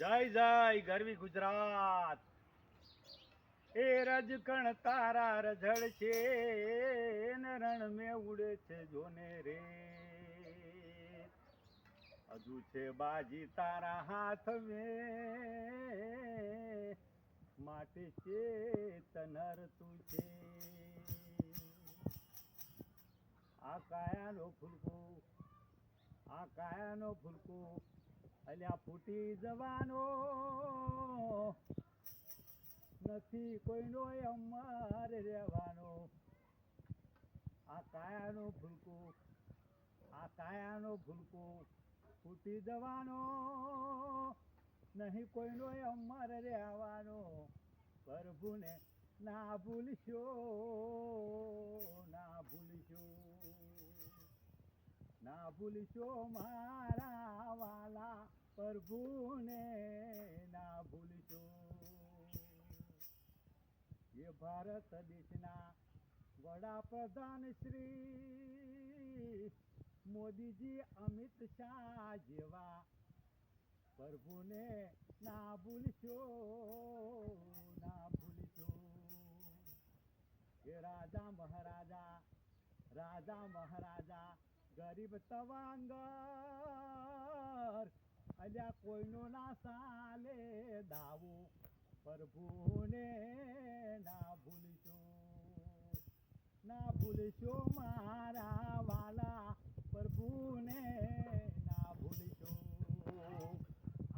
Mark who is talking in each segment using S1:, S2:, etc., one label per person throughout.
S1: જય જય ગરવી ગુજરાત. એ રજકણ તારા રઝળ છે ને રણ મેં ઉડે છે જોને રે. હજુ છે બાજી તારા હાથ મેં માટે છે તનર તું છે. આ કાયાનો ફૂલકો, આ કાયાનો ફૂલકો અલ્યા ફૂટી જવાનો નથી કોઈનો અમારે રહેવાનો. આ કાયાનો ફૂલકો, આ કાયાનો ફૂલકો ફૂટી જવાનો નહીં કોઈનો અમારે રહેવાનો. પ્રભુને ના ભૂલશો, ના ભૂલશો, ના ભૂલશો મારા વાલા પ્રભુને ના ભૂલશો. એ ભારત દેશના વડાપ્રધાન શ્રી મોદીજી અમિત શાહ જેવા પ્રભુને ના ભૂલશો, ના ભૂલશો. એ રાજા મહારાજા, રાજા મહારાજા ગરીબ તવાંગર અલ્યા કોઈનો ના સાલે દાવો પ્રભુને ના ભૂલશો, ના ભૂલશો મારા વાલા પ્રભુને ના ભૂલશો.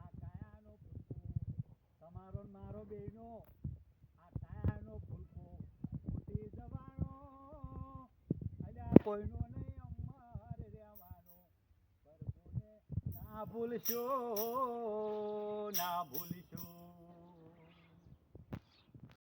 S1: આ કાયાનો ફૂલકો તમારો મારો બેનો, આ કાયાનો ફૂલકો ફૂટી જવાનો અલ્યા કોઈનો નહીં અમારે રહેવાનો. પ્રભુને ના ભૂલશો, ના ભૂલ